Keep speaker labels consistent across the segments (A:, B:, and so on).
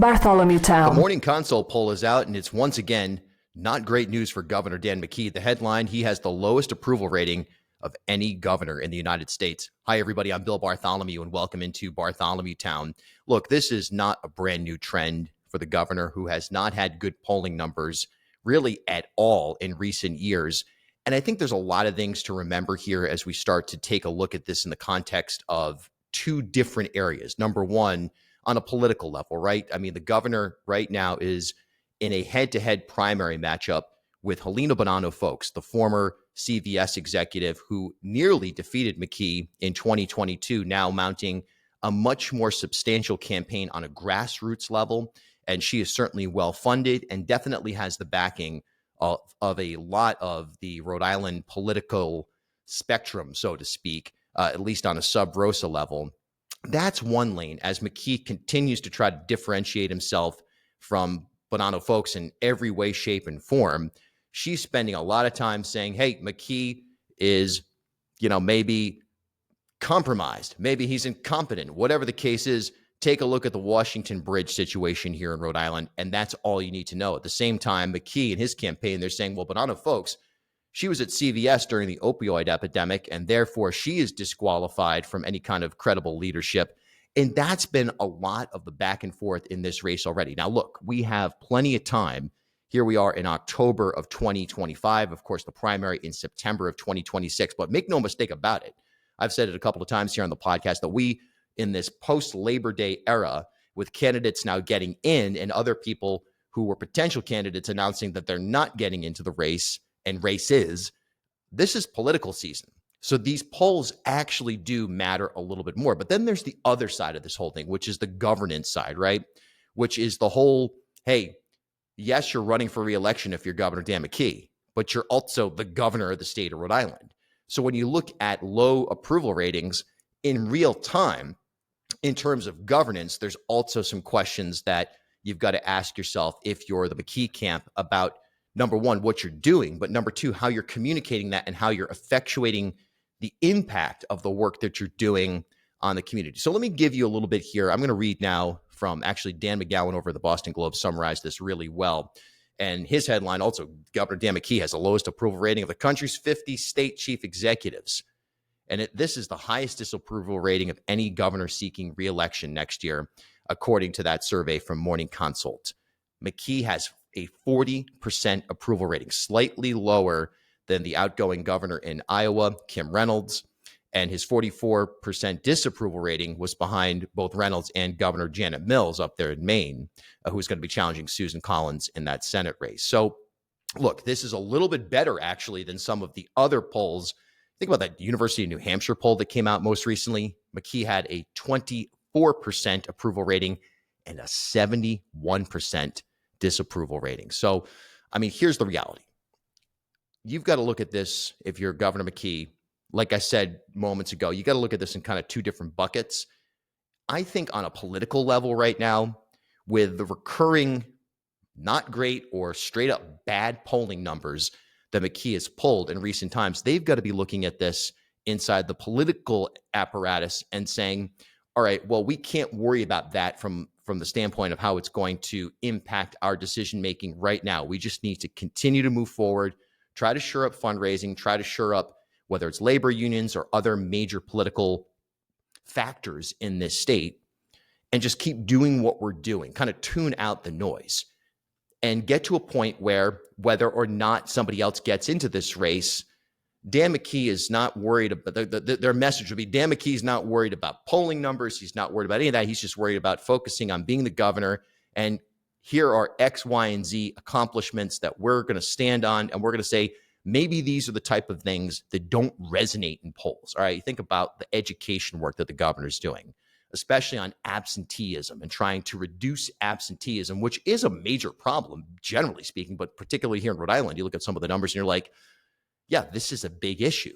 A: Bartholomew
B: The
A: Town.
B: morning consult poll is out, and it's once again not great news for Governor Dan McKee. The headline, he has the lowest approval rating of any governor in the United States. Hi, everybody. I'm Bill Bartholomew, and welcome into Bartholomew Town. Look, this is not a brand new trend for the governor, who has not had good polling numbers really at all in recent years. And I think there's a lot of things to remember here as we start to take a look at this in the context of two different areas. Number one, on a political level, right? I mean, the governor right now is in a head-to-head primary matchup with Helena Bonanno Folks, the former CVS executive who nearly defeated McKee in 2022, now mounting a much more substantial campaign on a grassroots level. And she is certainly well-funded and definitely has the backing of a lot of the Rhode Island political spectrum, so to speak, at least on a sub-rosa level. That's one lane as McKee continues to try to differentiate himself from Bonanno Folks in every way, shape, and form. She's spending a lot of time saying, hey, McKee is, maybe compromised. Maybe he's incompetent. Whatever the case is, take a look at the Washington Bridge situation here in Rhode Island, and that's all you need to know. At the same time, McKee and his campaign, they're saying, well, Bonanno Folks, she was at CVS during the opioid epidemic, and therefore she is disqualified from any kind of credible leadership. And that's been a lot of the back and forth in this race already. Now, look, we have plenty of time. Here we are in October of 2025. Of course, the primary in September of 2026. But make no mistake about it. I've said it a couple of times here on the podcast that we, in this post-Labor Day era, with candidates now getting in and other people who were potential candidates announcing that they're not getting into the race, and races, this is political season. So these polls actually do matter a little bit more. But then there's the other side of this whole thing, which is the governance side, right? Which is the whole, hey, yes, you're running for re-election if you're Governor Dan McKee, but you're also the governor of the state of Rhode Island. So when you look at low approval ratings in real time, in terms of governance, there's also some questions that you've got to ask yourself if you're the McKee camp about, number one, what you're doing, but number two, how you're communicating that and how you're effectuating the impact of the work that you're doing on the community. So let me give you a little bit here. I'm going to read now from actually Dan McGowan over at the Boston Globe summarized this really well. And his headline also, Governor Dan McKee has the lowest approval rating of the country's 50 state chief executives. And this is the highest disapproval rating of any governor seeking re-election next year, according to that survey from Morning Consult. McKee has a 40% approval rating, slightly lower than the outgoing governor in Iowa, Kim Reynolds, and his 44% disapproval rating was behind both Reynolds and Governor Janet Mills up there in Maine, who's going to be challenging Susan Collins in that Senate race. So, look, this is a little bit better, actually, than some of the other polls. Think about that University of New Hampshire poll that came out most recently. McKee had a 24% approval rating and a 71% disapproval rating. So, I mean, here's the reality. You've got to look at this if you're Governor McKee. Like I said moments ago, you got to look at this in kind of two different buckets. I think on a political level right now, with the recurring not great or straight up bad polling numbers that McKee has pulled in recent times, they've got to be looking at this inside the political apparatus and saying, all right, well, we can't worry about that from the standpoint of how it's going to impact our decision-making right now. We just need to continue to move forward, try to shore up fundraising, try to shore up whether it's labor unions or other major political factors in this state, and just keep doing what we're doing, kind of tune out the noise and get to a point where whether or not somebody else gets into this race, Dan McKee is not worried about, their message would be, Dan McKee is not worried about polling numbers. He's not worried about any of that. He's just worried about focusing on being the governor. And here are X, Y, and Z accomplishments that we're going to stand on. And we're going to say, maybe these are the type of things that don't resonate in polls. All right. You think about the education work that the governor's doing, especially on absenteeism and trying to reduce absenteeism, which is a major problem, generally speaking, but particularly here in Rhode Island. You look at some of the numbers and you're like, yeah, this is a big issue.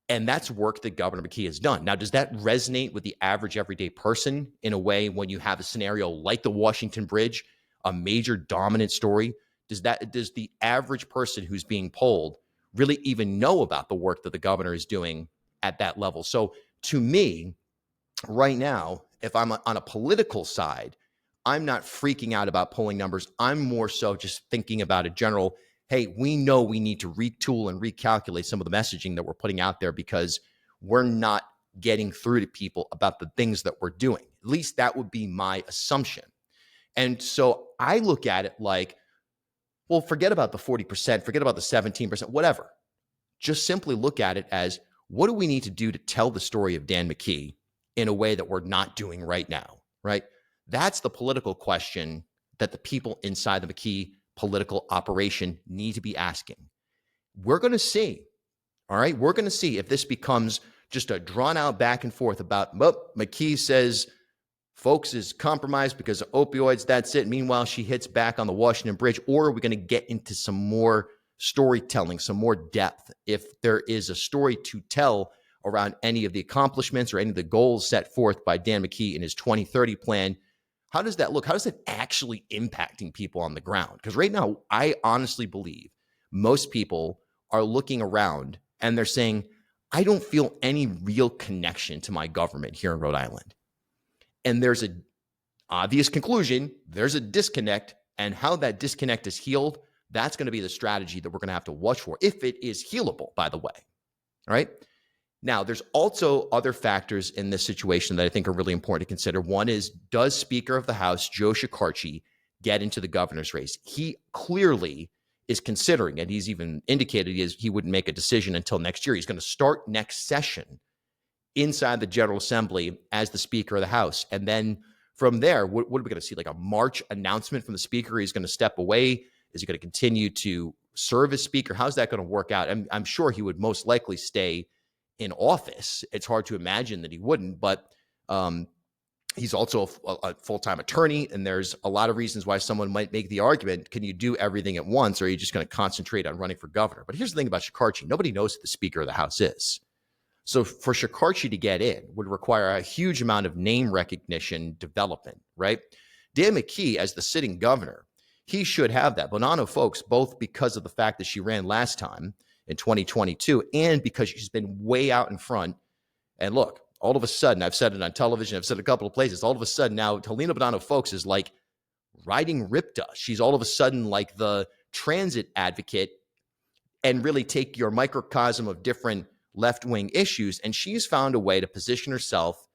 B: And that's work that Governor McKee has done. Now, does that resonate with the average everyday person in a way when you have a scenario like the Washington Bridge, a major dominant story? Does the average person who's being polled really even know about the work that the governor is doing at that level? So to me, right now, if I'm on a political side, I'm not freaking out about polling numbers. I'm more so just thinking about a general, hey, we know we need to retool and recalculate some of the messaging that we're putting out there because we're not getting through to people about the things that we're doing. At least that would be my assumption. And so I look at it like, well, forget about the 40%, forget about the 17%, whatever. Just simply look at it as, what do we need to do to tell the story of Dan McKee in a way that we're not doing right now, right? That's the political question that the people inside the McKee political operation need to be asking. We're going to see, all right? We're going to see if this becomes just a drawn out back and forth about, well, McKee says folks is compromised because of opioids, that's it. Meanwhile, she hits back on the Washington Bridge, or are we going to get into some more storytelling, some more depth? If there is a story to tell around any of the accomplishments or any of the goals set forth by Dan McKee in his 2030 plan, how does that look? How is it actually impacting people on the ground? Because right now, I honestly believe most people are looking around and they're saying, I don't feel any real connection to my government here in Rhode Island. And there's an obvious conclusion, there's a disconnect, and how that disconnect is healed, that's going to be the strategy that we're going to have to watch for, if it is healable, by the way. All right. Now, there's also other factors in this situation that I think are really important to consider. One is, does Speaker of the House, Joe Shekarchi, get into the governor's race? He clearly is considering it. He's even indicated he wouldn't make a decision until next year. He's going to start next session inside the General Assembly as the Speaker of the House. And then from there, what are we going to see? Like a March announcement from the Speaker? He's going to step away? Is he going to continue to serve as Speaker? How's that going to work out? I'm sure he would most likely stay in office. It's hard to imagine that he wouldn't, but he's also a full-time attorney, and there's a lot of reasons why someone might make the argument, can you do everything at once, or are you just going to concentrate on running for governor? But here's the thing about Shekarchi. Nobody knows who the Speaker of the House is. So for Shekarchi to get in would require a huge amount of name recognition development, right? Dan McKee, as the sitting governor, he should have that. Bonanno folks, both because of the fact that she ran last time in 2022 and because she's been way out in front. And look, all of a sudden, I've said it on television, I've said it a couple of places, all of a sudden now, Helena Bonanno folks is like riding RIPTA. She's all of a sudden like the transit advocate and really take your microcosm of different left-wing issues, and she's found a way to position herself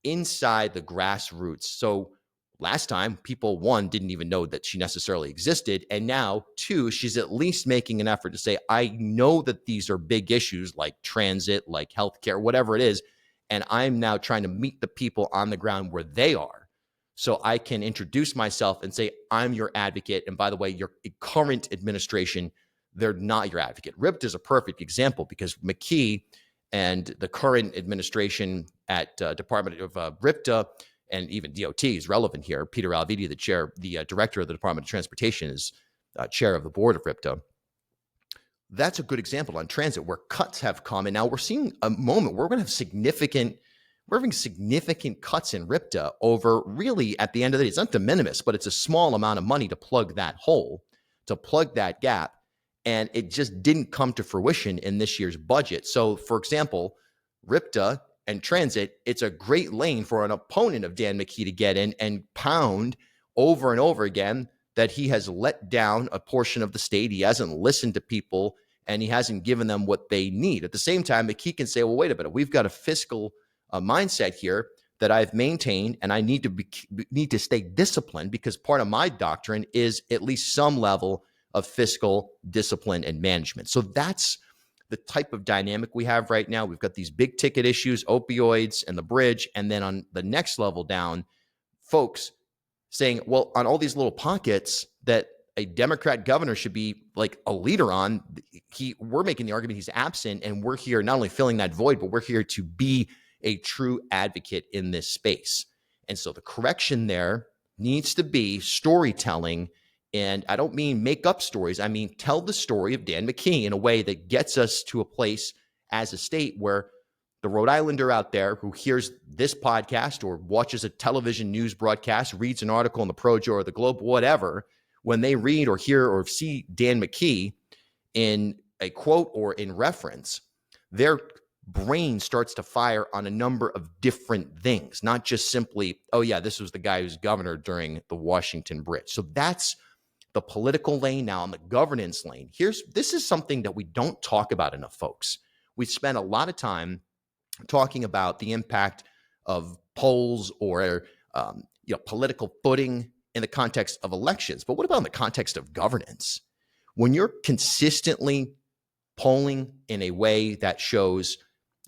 B: inside the grassroots. So last time, people, one, didn't even know that she necessarily existed, and now, two, she's at least making an effort to say, I know that these are big issues like transit, like healthcare, whatever it is, and I'm now trying to meet the people on the ground where they are, so I can introduce myself and say, I'm your advocate, and by the way, your current administration, they're not your advocate. RIPTA is a perfect example because McKee and the current administration at Department of RIPTA and even DOT is relevant here. Peter Alviti, the director of the Department of Transportation, is chair of the board of RIPTA. That's a good example on transit where cuts have come, and now we're seeing a moment where we're having significant cuts in RIPTA over really at the end of the day. It's not de minimis, but it's a small amount of money to plug that hole, to plug that gap. And it just didn't come to fruition in this year's budget. So, for example, RIPTA and transit, it's a great lane for an opponent of Dan McKee to get in and pound over and over again that he has let down a portion of the state. He hasn't listened to people, and he hasn't given them what they need. At the same time, McKee can say, well, wait a minute, we've got a fiscal mindset here that I've maintained, and I need to stay disciplined because part of my doctrine is at least some level of fiscal discipline and management. So that's the type of dynamic we have right now. We've got these big ticket issues, opioids and the bridge. And then on the next level down, folks saying, well, on all these little pockets that a Democrat governor should be like a leader on, we're making the argument he's absent, and we're here not only filling that void, but we're here to be a true advocate in this space. And so the correction there needs to be storytelling. And I don't mean make up stories. I mean, tell the story of Dan McKee in a way that gets us to a place as a state where the Rhode Islander out there who hears this podcast or watches a television news broadcast, reads an article in the Projo or the Globe, whatever, when they read or hear or see Dan McKee in a quote or in reference, they're brain starts to fire on a number of different things, not just simply, oh yeah, this was the guy who's governor during the Washington Bridge. So that's the political lane. Now on the governance lane, this is something that we don't talk about enough, folks. We spend a lot of time talking about the impact of polls or political footing in the context of elections. But what about in the context of governance? When you're consistently polling in a way that shows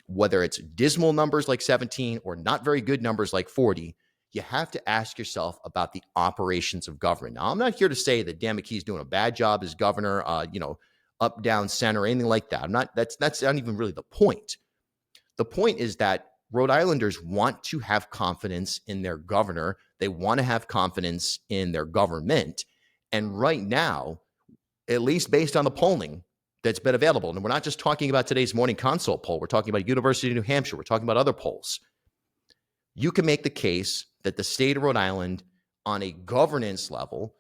B: whether it's dismal numbers like 17 or not very good numbers like 40, you have to ask yourself about the operations of government. Now, I'm not here to say that Dan McKee is doing a bad job as governor, up, down, center, anything like that. That's not even really the point. The point is that Rhode Islanders want to have confidence in their governor. They want to have confidence in their government. And right now, at least based on the polling that's been available, and we're not just talking about today's Morning Consult poll, we're talking about University of New Hampshire, we're talking about other polls. You can make the case that the state of Rhode Island on a governance level,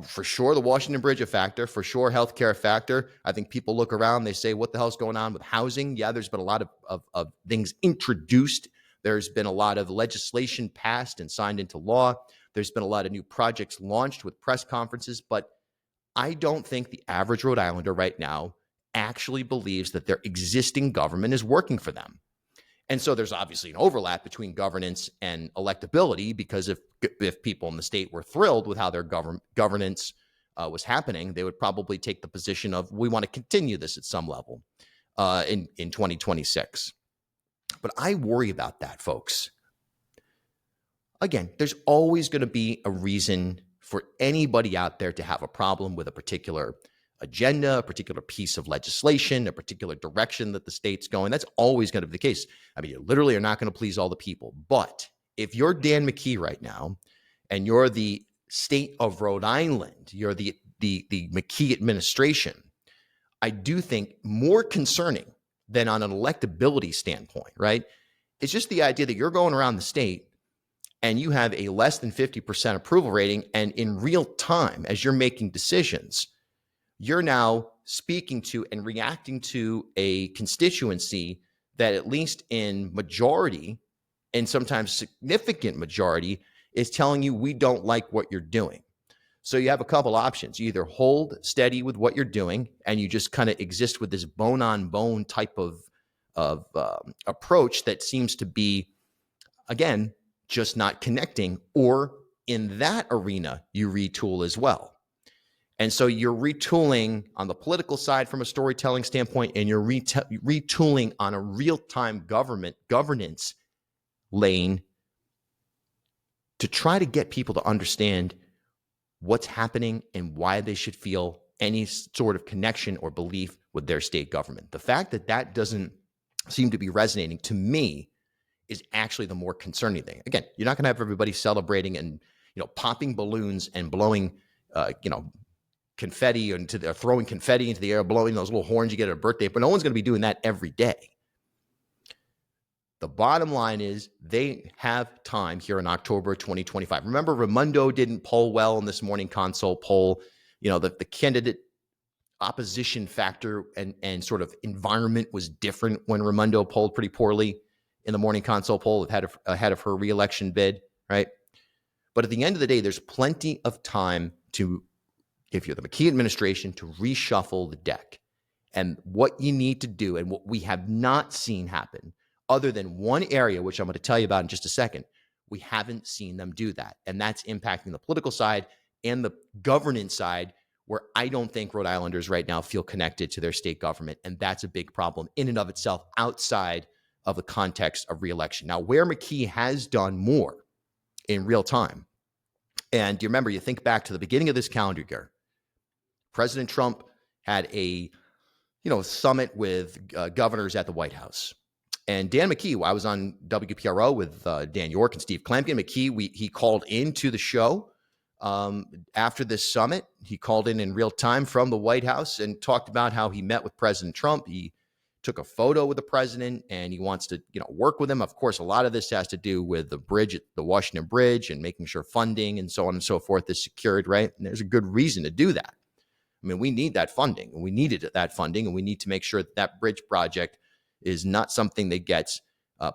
B: for sure the Washington Bridge a factor, for sure healthcare a factor. I think people look around, they say, what the hell's going on with housing? Yeah, there's been a lot of things introduced. There's been a lot of legislation passed and signed into law. There's been a lot of new projects launched with press conferences, but I don't think the average Rhode Islander right now actually believes that their existing government is working for them. And so there's obviously an overlap between governance and electability, because if people in the state were thrilled with how their governance was happening, they would probably take the position of, we want to continue this at some level in 2026. But I worry about that, folks. Again, there's always going to be a reason for anybody out there to have a problem with a particular agenda, a particular piece of legislation, a particular direction that the state's going. That's always going to be the case. I mean, you literally are not going to please all the people. But if you're Dan McKee right now, and you're the state of Rhode Island, you're the McKee administration, I do think more concerning than on an electability standpoint, right? It's just the idea that you're going around the state and you have a less than 50% approval rating, and in real time, as you're making decisions, you're now speaking to and reacting to a constituency that, at least in majority, and sometimes significant majority, is telling you, we don't like what you're doing. So you have a couple options. You either hold steady with what you're doing and you just kind of exist with this bone-on-bone type of approach that seems to be, again, just not connecting, or in that arena, you retool as well. And so you're retooling on the political side from a storytelling standpoint, and you're retooling on a real-time governance lane to try to get people to understand what's happening and why they should feel any sort of connection or belief with their state government. The fact that that doesn't seem to be resonating, to me, is actually the more concerning thing. Again, you're not going to have everybody celebrating and popping balloons and blowing confetti or throwing confetti into the air, blowing those little horns you get at a birthday, but no one's going to be doing that every day. The bottom line is they have time here in October 2025. Remember, Raimondo didn't poll well in this Morning Consult poll. The candidate opposition factor and sort of environment was different when Raimondo polled pretty poorly in the Morning Consult poll ahead of her reelection bid, right? But at the end of the day, there's plenty of time to, if you're the McKee administration, to reshuffle the deck. And what you need to do, and what we have not seen happen, other than one area, which I'm going to tell you about in just a second, we haven't seen them do that. And that's impacting the political side and the governance side, where I don't think Rhode Islanders right now feel connected to their state government. And that's a big problem in and of itself, outside of the context of reelection. Now, where McKee has done more in real time, and you remember, you think back to the beginning of this calendar year, President Trump had a summit with governors at the White House. And Dan McKee, I was on WPRO with Dan York and Steve Klemke. McKee, he called into the show after this summit. He called in real time from the White House and talked about how he met with President Trump. He took a photo with the president, and he wants to work with him. Of course, a lot of this has to do with the bridge, the Washington Bridge, and making sure funding and so on and so forth is secured, right? And there's a good reason to do that. I mean, we need that funding, and we needed that funding, and we need to make sure that bridge project is not something that gets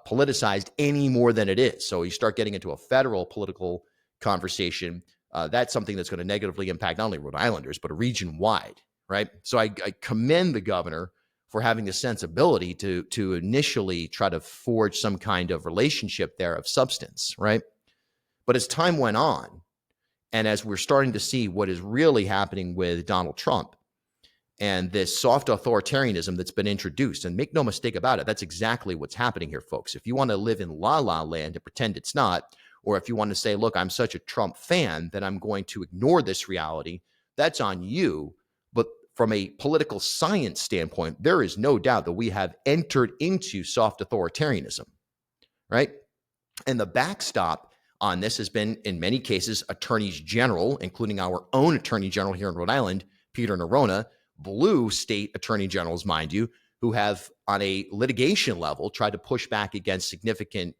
B: politicized any more than it is. So you start getting into a federal political conversation, that's something that's going to negatively impact not only Rhode Islanders, but a region wide, right? So I commend the governor for having the sensibility to initially try to forge some kind of relationship there of substance, right? But as time went on, and as we're starting to see what is really happening with Donald Trump and this soft authoritarianism that's been introduced, and make no mistake about it, that's exactly what's happening here, folks. If you want to live in la-la land and pretend it's not, or if you want to say, look, I'm such a Trump fan that I'm going to ignore this reality, that's on you. But from a political science standpoint, there is no doubt that we have entered into soft authoritarianism, right? And the backstop on this has been, in many cases, attorneys general, including our own attorney general here in Rhode Island, Peter Nerona, blue state attorney generals, mind you, who have on a litigation level tried to push back against significant,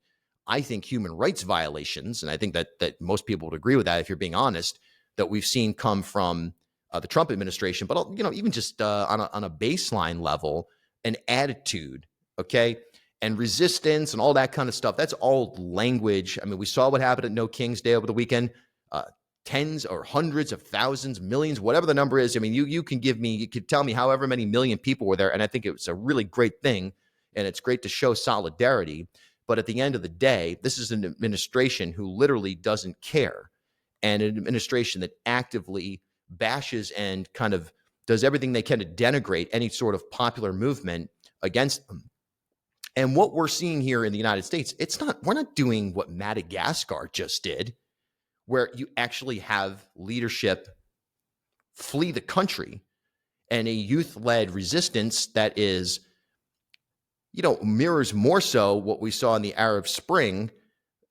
B: I think, human rights violations. And I think that most people would agree with that, if you're being honest, that we've seen come from the Trump administration, but even just on a baseline level, an attitude, okay, and resistance and all that kind of stuff. That's all language. I mean, we saw what happened at No King's Day over the weekend. Tens or hundreds of thousands, millions, whatever the number is. I mean, you can tell me however many million people were there, and I think it was a really great thing, and it's great to show solidarity. But at the end of the day, this is an administration who literally doesn't care, and an administration that actively bashes and kind of does everything they can to denigrate any sort of popular movement against them. And what we're seeing here in the United States, we're not doing what Madagascar just did, where you actually have leadership flee the country and a youth-led resistance that is, mirrors more so what we saw in the Arab Spring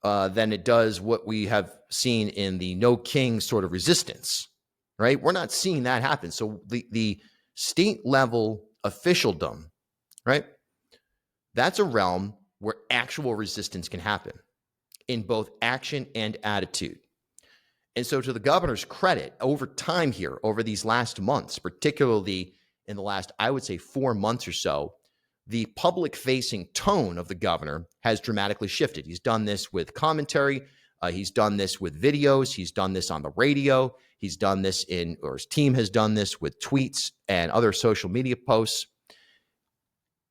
B: than it does what we have seen in the No King sort of resistance, right? We're not seeing that happen. So the state-level officialdom, right? That's a realm where actual resistance can happen in both action and attitude. And so to the governor's credit, over time here, over these last months, particularly in the last, I would say 4 months or so, the public-facing tone of the governor has dramatically shifted. He's done this with commentary. He's done this with videos. He's done this on the radio. He's done this or his team has done this with tweets and other social media posts.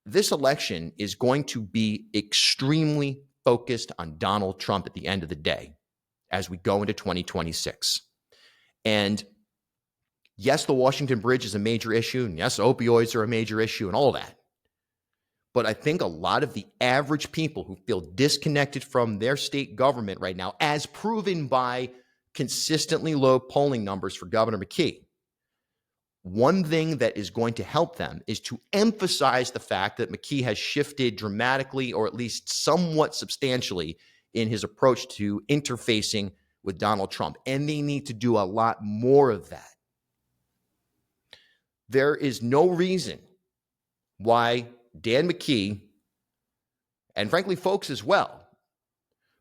B: This election is going to be extremely focused on Donald Trump at the end of the day as we go into 2026. And yes, the Washington Bridge is a major issue, and yes, opioids are a major issue and all that. But I think a lot of the average people who feel disconnected from their state government right now, as proven by consistently low polling numbers for Governor McKee, one thing that is going to help them is to emphasize the fact that McKee has shifted dramatically, or at least somewhat substantially, in his approach to interfacing with Donald Trump. And they need to do a lot more of that. There is no reason why Dan McKee, and frankly, folks as well,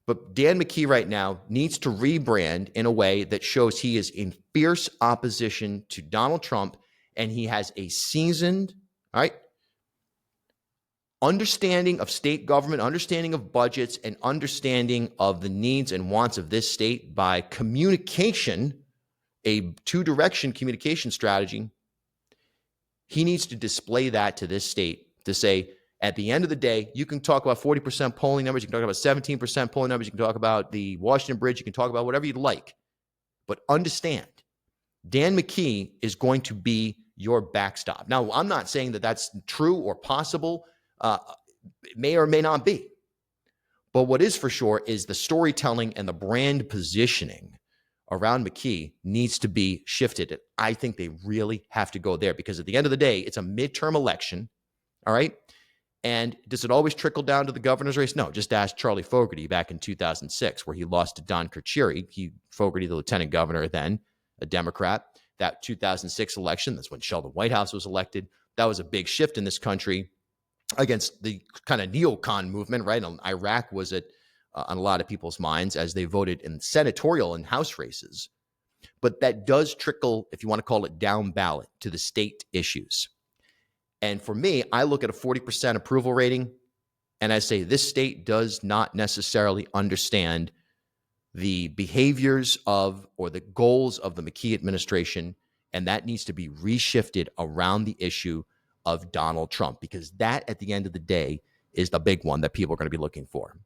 B: but Dan McKee right now needs to rebrand in a way that shows he is in fierce opposition to Donald Trump, and he has a seasoned, all right, understanding of state government, understanding of budgets, and understanding of the needs and wants of this state by communication, a two-direction communication strategy. He needs to display that to this state to say, at the end of the day, you can talk about 40% polling numbers, you can talk about 17% polling numbers, you can talk about the Washington Bridge, you can talk about whatever you'd like. But understand, Dan McKee is going to be your backstop. Now, I'm not saying that that's true or possible. It may or may not be. But what is for sure is the storytelling and the brand positioning around McKee needs to be shifted. And I think they really have to go there, because at the end of the day, it's a midterm election. All right. And does it always trickle down to the governor's race? No. Just ask Charlie Fogarty back in 2006, where he lost to Don Carcieri. Fogarty, the lieutenant governor then, a Democrat. That 2006 election, that's when Sheldon Whitehouse was elected. That was a big shift in this country against the kind of neocon movement, right? And Iraq was on a lot of people's minds as they voted in senatorial and House races. But that does trickle, if you want to call it, down ballot to the state issues. And for me, I look at a 40% approval rating and I say this state does not necessarily understand the behaviors of or the goals of the McKee administration, and that needs to be reshifted around the issue of Donald Trump, because that, at the end of the day, is the big one that people are going to be looking for.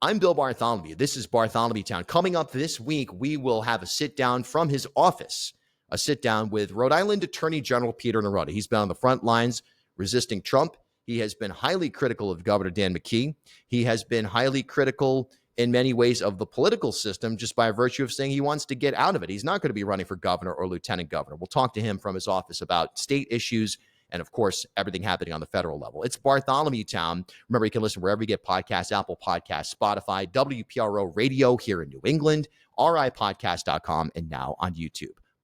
B: I'm Bill Bartholomew. This is Bartholomew Town. Coming up this week, we will have a sit-down from his office, a sit-down with Rhode Island Attorney General Peter Rhode. He's been on the front lines resisting Trump. He has been highly critical of Governor Dan McKee. He has been highly critical in many ways of the political system just by virtue of saying he wants to get out of it. He's not going to be running for governor or lieutenant governor. We'll talk to him from his office about state issues and, of course, everything happening on the federal level. It's Bartholomew Town. Remember, you can listen wherever you get podcasts, Apple Podcasts, Spotify, WPRO Radio here in New England, ripodcast.com, and now on YouTube.